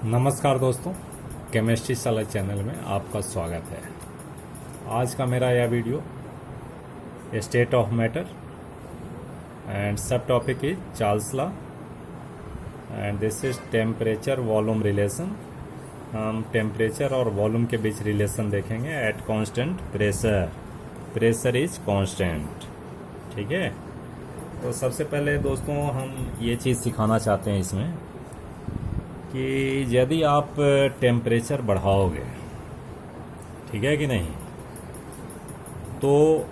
नमस्कार दोस्तों, केमिस्ट्री साला चैनल में आपका स्वागत है। आज का मेरा यह video state of matter and subtopic is Charles law and this is temperature volume relation. हम टेम्परेचर और वॉल्यूम के बीच रिलेशन देखेंगे at constant pressure. Pressure is constant, ठीक है। तो सबसे पहले दोस्तों हम ये चीज़ सिखाना चाहते हैं इसमें कि यदि आप टेम्परेचर बढ़ाओगे, ठीक है कि नहीं, तो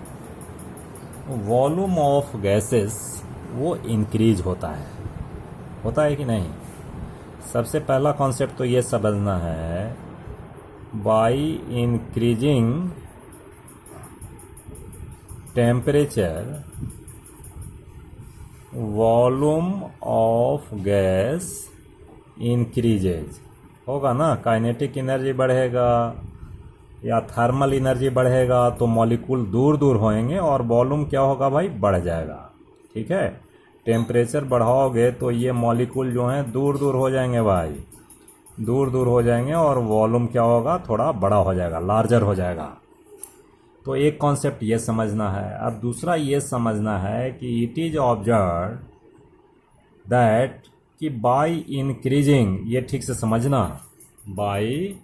वॉल्यूम ऑफ गैसेस वो इंक्रीज होता है कि नहीं। सबसे पहला कॉन्सेप्ट तो ये समझना है, by increasing temperature volume of gas increases होगा ना। काइनेटिक एनर्जी बढ़ेगा या थर्मल एनर्जी बढ़ेगा तो मॉलिक्यूल दूर दूर होएंगे और वॉल्यूम क्या होगा भाई, बढ़ जाएगा, ठीक है। टेम्परेचर बढ़ाओगे तो ये मॉलिक्यूल जो हैं दूर दूर हो जाएंगे भाई, दूर दूर हो जाएंगे और वॉल्यूम क्या होगा, थोड़ा बड़ा हो जाएगा, लार्जर हो जाएगा। तो एक कॉन्सेप्ट ये समझना है। अब दूसरा ये समझना है कि इट इज ऑब्जर्व दैट कि बाय इंक्रीजिंग, ये ठीक से समझना, by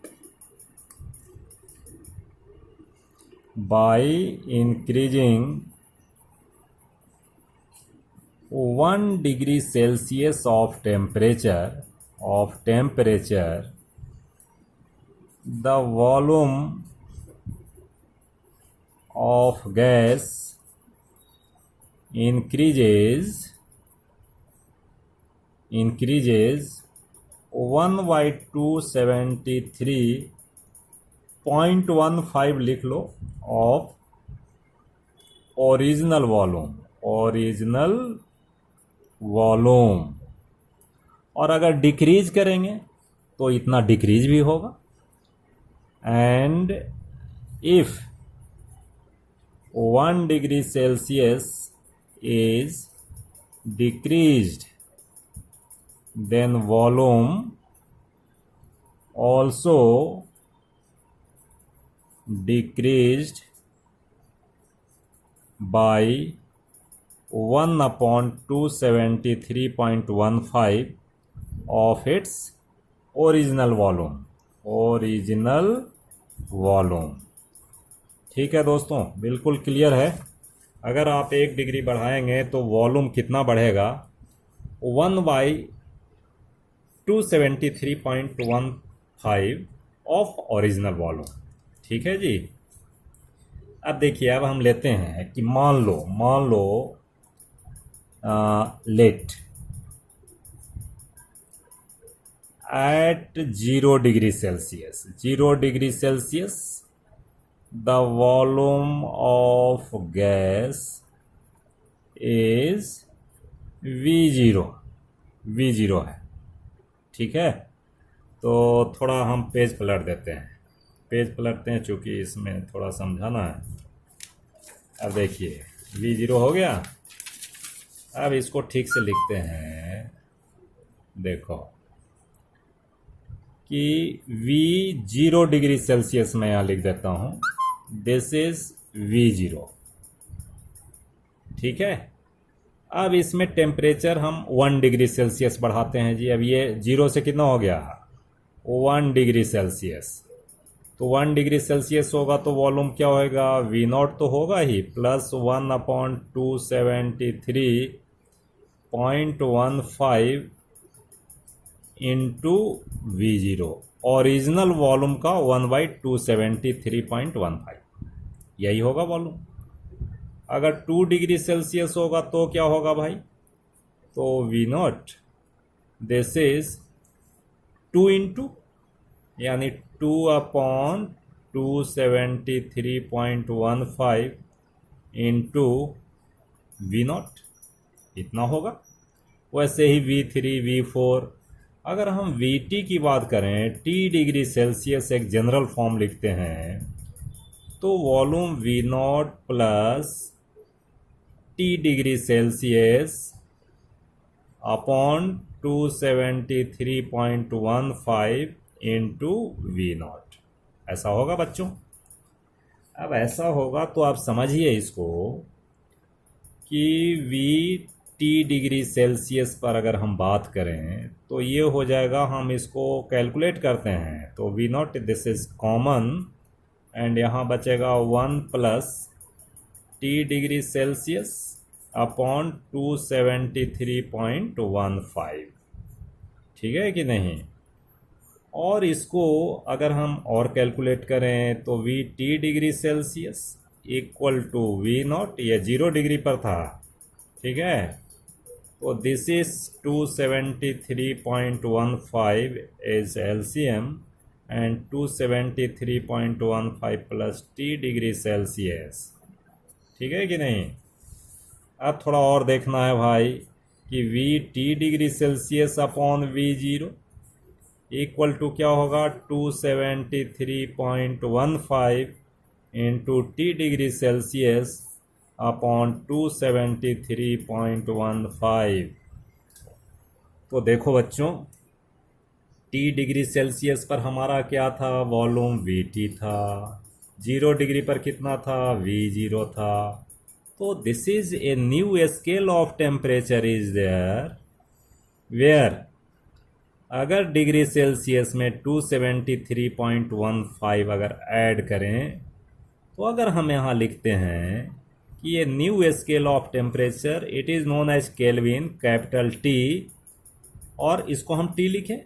increasing 1 degree Celsius of temperature the volume of gas increases 1/273.15 लिख लो ऑफ ओरिजिनल वॉल्यूम। और अगर डिक्रीज करेंगे तो इतना डिक्रीज भी होगा। And if 1 degree Celsius is decreased, then volume also decreased by 1/273.15 of its original volume। ठीक है दोस्तों, बिल्कुल क्लियर है। अगर आप 1 डिग्री बढ़ाएंगे तो वॉल्यूम कितना बढ़ेगा, 1/273.15 ऑफ ओरिजिनल वॉल्यूम, ठीक है जी। अब देखिए, अब हम लेते हैं कि मान लो let at 0 degree Celsius the volume of gas is V0 है, ठीक है। तो थोड़ा हम पेज पलटते हैं चूँकि इसमें थोड़ा समझाना है। अब देखिए V0 हो गया। अब इसको ठीक से लिखते हैं, देखो कि V0 डिग्री सेल्सियस मैं यहाँ लिख देता हूँ, दिस इज V0, ठीक है। अब इसमें टेम्परेचर हम 1 डिग्री सेल्सियस बढ़ाते हैं जी। अब ये 0 से कितना हो गया, 1 डिग्री सेल्सियस। तो 1 डिग्री सेल्सियस होगा तो वॉल्यूम क्या होएगा, V0 तो होगा ही, plus 1/273.15 into V0, original volume का 1/273.15, यही होगा वॉल्यूम। अगर 2 डिग्री सेल्सियस होगा तो क्या होगा भाई, तो V0 दिस इज 2 इंटू, यानी 2/273.15 इंटू V0, इतना होगा। वैसे ही V3 V4। अगर हम VT की बात करें, T डिग्री सेल्सियस एक जनरल फॉर्म लिखते हैं, तो volume V0 plus T degree Celsius upon 273.15 into V naught. ऐसा होगा बच्चों। अब ऐसा होगा तो आप समझिए इसको कि वी टी डिग्री सेल्सियस पर अगर हम बात करें तो ये हो जाएगा, हम इसको कैलकुलेट करते हैं तो V naught this is common and यहाँ बचेगा 1 प्लस टी डिग्री सेल्सियस अपॉन 273.15। ठीक है कि नहीं। और इसको अगर हम और कैलकुलेट करें तो V T degree Celsius equal to V naught, ये 0 डिग्री पर था। ठीक है, तो this is 273.15 is LCM and 273.15 plus T degree Celsius. ठीक है कि नहीं। अब थोड़ा और देखना है भाई कि V T degree Celsius upon V zero equal to क्या होगा, 273.15 into T degree Celsius upon 273.15। तो देखो बच्चों, टी डिग्री सेल्सियस पर हमारा क्या था, वॉल्यूम वी टी था। 0 डिग्री पर कितना था, वी जीरो था। तो this is a new scale of temperature is there where अगर डिग्री सेल्सियस में 273.15 अगर ऐड करें तो अगर हम यहाँ लिखते हैं कि ये new scale of temperature it is known as Kelvin, capital T, और इसको हम टी लिखें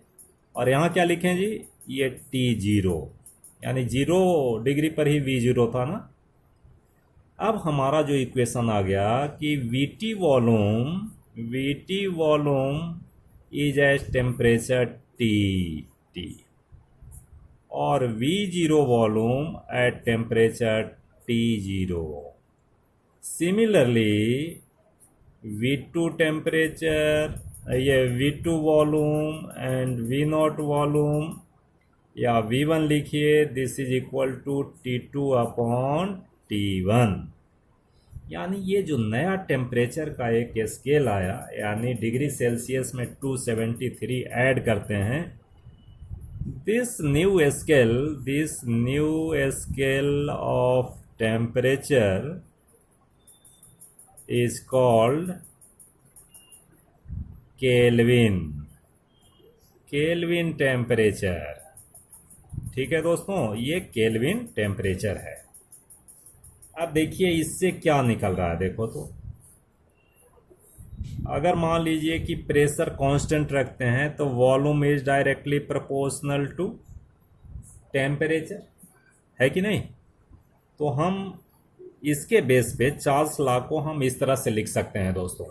और यहाँ क्या लिखें जी, ये टी जीरो, यानी 0 डिग्री पर ही वी जीरो था ना। अब हमारा जो इक्वेशन आ गया कि V T volume is as temperature T और V zero volume at temperature T zero. Similarly V2 temperature, ये V2 volume and V not volume या V1 लिखिए, this is equal to T2 upon T1। यानी ये जो नया temperature का एक स्केल आया, यानी डिग्री सेल्सियस में 273 ऐड करते हैं, this new scale of temperature is called kelvin temperature. ठीक है दोस्तों, ये केल्विन टेम्परेचर है। अब देखिए इससे क्या निकल रहा है, देखो तो अगर मान लीजिए कि प्रेशर कांस्टेंट रखते हैं तो volume is directly proportional to temperature, है कि नहीं। तो हम इसके बेस पे चार्ल्स लॉ को हम इस तरह से लिख सकते हैं दोस्तों,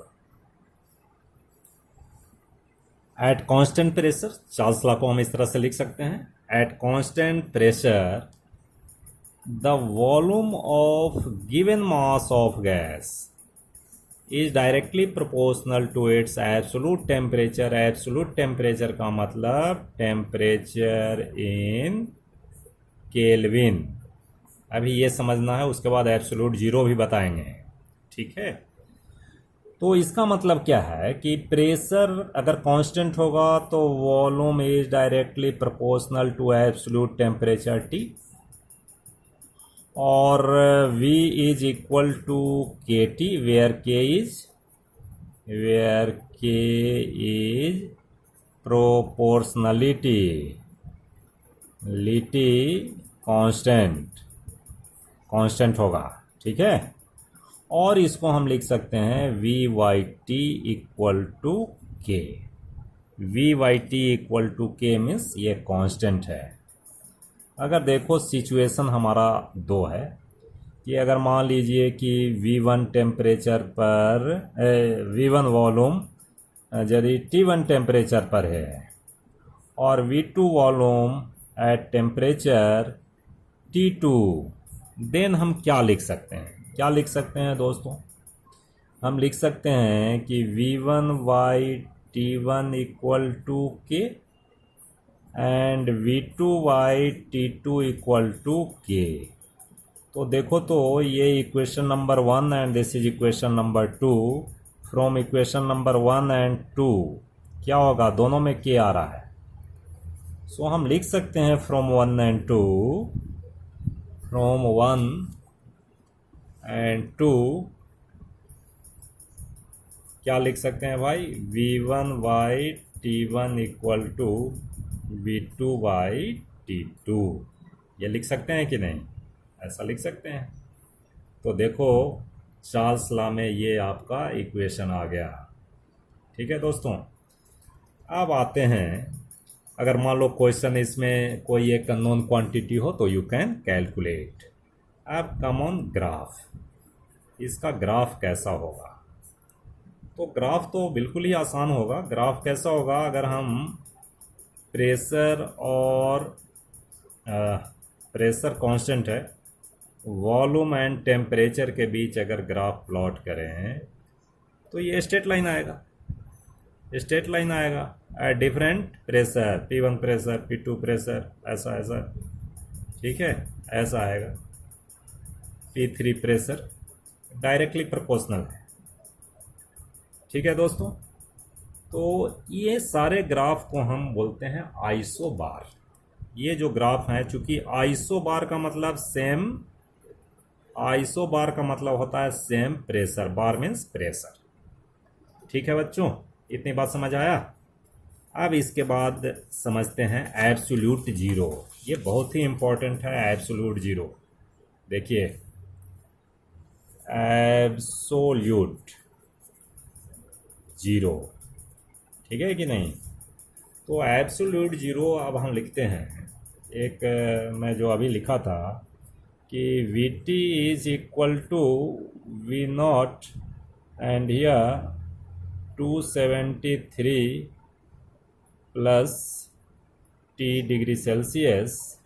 eight constant pressure, Charles law को हम इस तरह से लिख सकते हैं, eight constant pressure the volume of given mass of gas is directly proportional to its absolute temperature। absolute temperature का मतलब temperature in Kelvin। अभी ये समझना है, उसके बाद absolute जीरो भी बताएंगे। ठीक है, तो इसका मतलब क्या है कि प्रेशर अगर कांस्टेंट होगा तो volume is directly proportional to absolute temperature T और V is equal to K T, where K is proportionality constant होगा। ठीक है, और इसको हम लिख सकते हैं VYT equal to K। VYT equal to K means ये कांस्टेंट है। अगर देखो सिचुएशन हमारा दो है कि अगर मान लीजिए कि V1 टेम्परेचर पर V1 वॉल्यूम यदि T1 टेम्परेचर पर है और V2 volume at temperature T2, then हम क्या लिख सकते हैं दोस्तों, हम लिख सकते हैं कि V1/T1 equal to K and V2/T2 equal to K। तो देखो तो ये equation number 1 and this is equation number 2। From equation number 1 and 2 क्या होगा, दोनों में के आ रहा है। सो हम लिख सकते हैं फ्रॉम 1 and 2, फ्रॉम 1 and 2 क्या लिख सकते हैं भाई, V1/T1 इक्वल टू V2/T2। ये लिख सकते हैं कि नहीं, ऐसा लिख सकते हैं। तो देखो चार्ल्स लॉ में ये आपका इक्वेशन आ गया। ठीक है दोस्तों, अब आते हैं, अगर मान लो क्वेश्चन इसमें कोई एक अननोन क्वांटिटी हो तो यू कैन कैलकुलेट। अब कम ऑन ग्राफ, इसका ग्राफ कैसा होगा। तो ग्राफ तो बिल्कुल ही आसान होगा। ग्राफ कैसा होगा, अगर हम प्रेशर और प्रेशर कांस्टेंट है, वॉल्यूम एंड टेम्परेचर के बीच अगर ग्राफ प्लॉट करें तो ये स्ट्रेट लाइन आएगा, स्ट्रेट लाइन आएगा at different pressure, P1 pressure, P2 pressure, ऐसा ऐसा, ठीक है, ऐसा आएगा। P3 प्रेशर डायरेक्टली प्रोपोर्शनल है। ठीक है दोस्तों, तो ये सारे ग्राफ को हम बोलते हैं आइसोबार। ये जो ग्राफ हैं, चूंकि आइसोबार का मतलब सेम, आइसोबार का मतलब होता है सेम प्रेशर, बार मीन्स प्रेशर। ठीक है बच्चों, इतनी बात समझ आया। अब इसके बाद समझते हैं एब्सोल्यूट जीरो। ये बहुत ही इंपॉर्टेंट है, एब्सोल्यूट जीरो। देखिए एब्सोल्यूट जीरो, ठीक है कि नहीं। तो एब्सोल्यूट जीरो अब हम लिखते हैं, एक मैं जो अभी लिखा था कि Vt is equal to V0 and here 273 plus T degree Celsius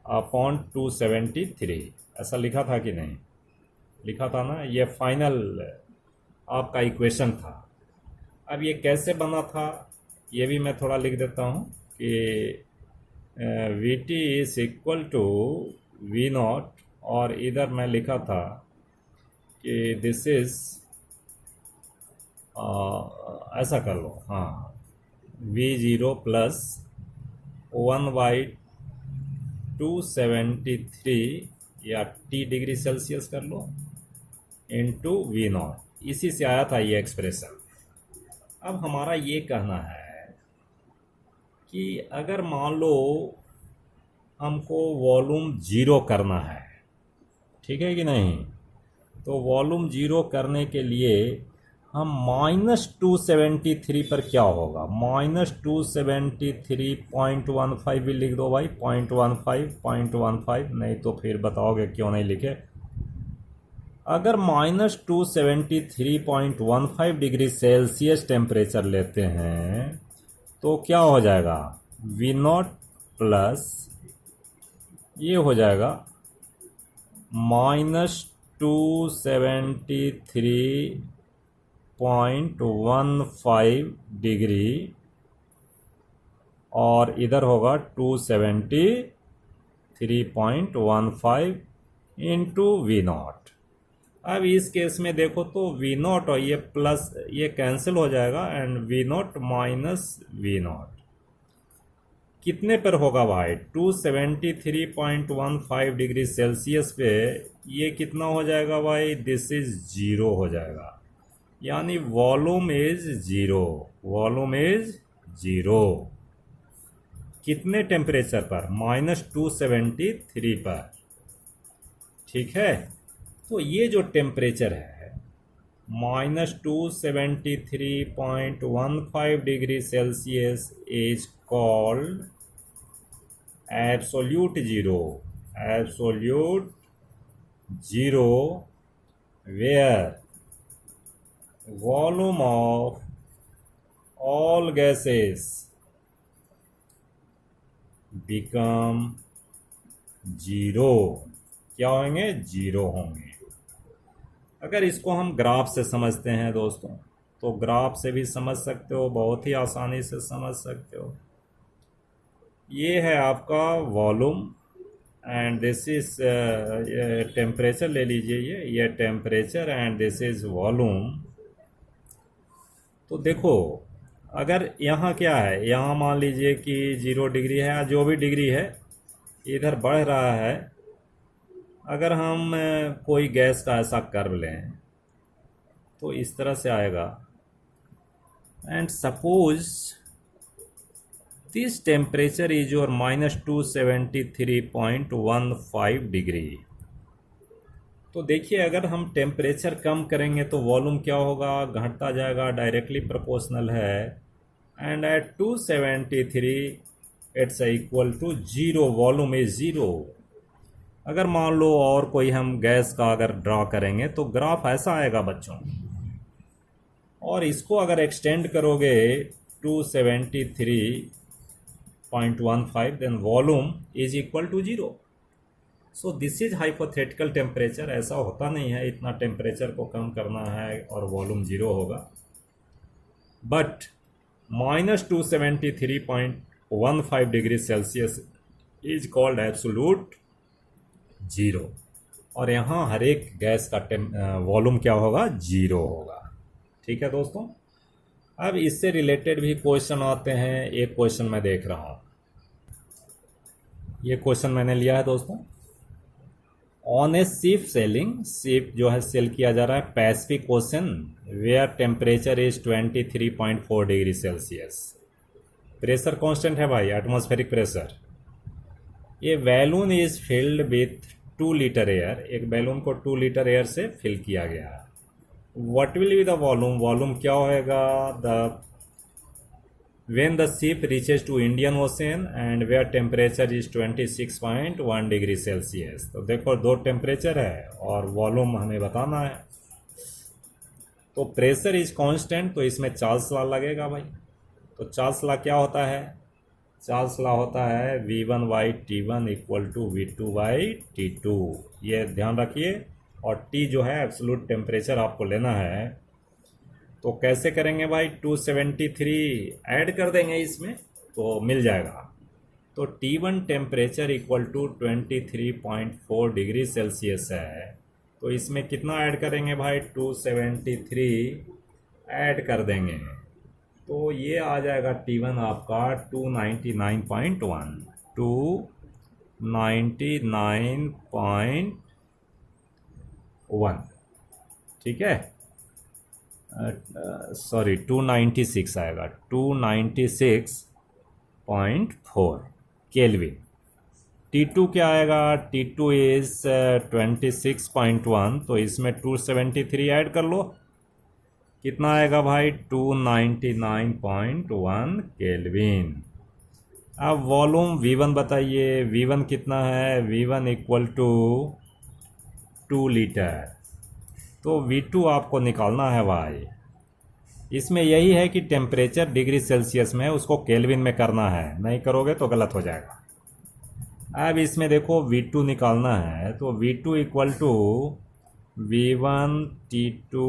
upon 273, ऐसा लिखा था कि नहीं, लिखा था ना। ये फाइनल आपका इक्वेशन था। अब ये कैसे बना था ये भी मैं थोड़ा लिख देता हूँ कि Vt is equal to V0, और इधर मैं लिखा था कि दिस इज, ऐसा कर लो, हाँ, V0 प्लस 1/273 या T डिग्री सेल्सियस कर लो इंटू V0। इसी से आया था ये एक्सप्रेशन। अब हमारा ये कहना है कि अगर मान लो हमको वॉल्यूम जीरो करना है, ठीक है कि नहीं, तो वॉल्यूम जीरो करने के लिए हम -273 पर क्या होगा, -273.15 भी लिख दो भाई, 0.15 नहीं तो फिर बताओगे क्यों नहीं लिखे। अगर -273.15 डिग्री सेल्सियस टेम्परेचर लेते हैं तो क्या हो जाएगा, V0 प्लस ये हो जाएगा -273.15 डिग्री, और इधर होगा 273.15 इंटू V0। अब इस केस में देखो तो V0 और ये प्लस ये कैंसिल हो जाएगा एंड V0 माइनस V0 कितने पर होगा भाई, 273.15 डिग्री सेल्सियस पे ये कितना हो जाएगा भाई, दिस इज जीरो हो जाएगा, यानी volume is zero, volume is zero. कितने टेम्परेचर पर, -273 पर। ठीक है, तो ये जो टेम्परेचर है -273.15 degree Celsius is called absolute zero, absolute zero where volume of all gases become zero. क्या होंगे, जीरो होंगे। अगर इसको हम ग्राफ से समझते हैं दोस्तों, तो ग्राफ से भी समझ सकते हो, बहुत ही आसानी से समझ सकते हो। ये है आपका volume and this is temperature ले लीजिए, ये temperature and this is volume. तो देखो अगर यहाँ क्या है, यहाँ मान लीजिए कि 0 डिग्री है या जो भी डिग्री है, इधर बढ़ रहा है। अगर हम कोई गैस का ऐसा कर्व लें तो इस तरह से आएगा। And suppose this temperature is your -273.15 degree. तो देखिए, अगर हम टेम्परेचर कम करेंगे तो वॉल्यूम क्या होगा, घटता जाएगा, डायरेक्टली प्रोपोर्शनल है। And at 273 it's equal to 0, volume is 0। अगर मान लो और कोई हम गैस का अगर ड्रा करेंगे तो ग्राफ ऐसा आएगा बच्चों, और इसको अगर एक्सटेंड करोगे 273.15 then volume is equal to 0। So this is hypothetical temperature. ऐसा होता नहीं है, इतना टेम्परेचर को कम करना है और वॉल्यूम 0 होगा। But -273.15 degree Celsius is called absolute 0, और यहाँ हर एक गैस का वॉल्यूम क्या होगा, 0 होगा। ठीक है दोस्तों, अब इससे रिलेटेड भी क्वेश्चन आते हैं। एक क्वेश्चन मैं देख रहा हूँ, ये क्वेश्चन मैंने लिया है दोस्तों। On a ship sailing, ship जो है सेल किया जा रहा है Pacific Ocean, where temperature is 23.4 degree Celsius. Pressure constant है भाई, एटमॉस्फेरिक प्रेशर। ये balloon is filled with 2 litre air, एक बैलून को 2 लीटर एयर से फिल किया गया है। What will be the volume, volume क्या होएगा, the when the ship reaches to Indian Ocean and where temperature is 26.1 degree Celsius. तो देखो, दो टेम्परेचर है और वॉल्यूम हमें बताना है। तो प्रेशर इज कांस्टेंट, तो इसमें चार्ल्स लॉ लगेगा भाई। तो चार्ल्स लॉ क्या होता है, चार्ल्स लॉ होता है V1/T1 इक्वल टू V2/T2। ये ध्यान रखिए। और T जो है एब्सोल्यूट टेम्परेचर आपको लेना है। तो कैसे करेंगे भाई, 273 ऐड कर देंगे इसमें तो मिल जाएगा। तो T1 temperature equal to 23.4 degree Celsius है। तो इसमें कितना ऐड करेंगे भाई, 273 ऐड कर देंगे तो ये आ जाएगा T1 आपका 299.1, 299.1। ठीक है, सॉरी 296 आएगा, 296.4 केल्विन। T2 क्या आएगा, T2 इज 26.1, तो इसमें 273 ऐड कर लो, कितना आएगा भाई, 299.1 केल्विन। अब वॉल्यूम V1 बताइए, V1 कितना है, V1 इक्वल टू 2 लीटर। तो V2 आपको निकालना है भाई। इसमें यही है कि टेम्परेचर डिग्री सेल्सियस में, उसको केल्विन में करना है, नहीं करोगे तो गलत हो जाएगा। अब इसमें देखो V2 निकालना है, तो V2 equal to V1 T2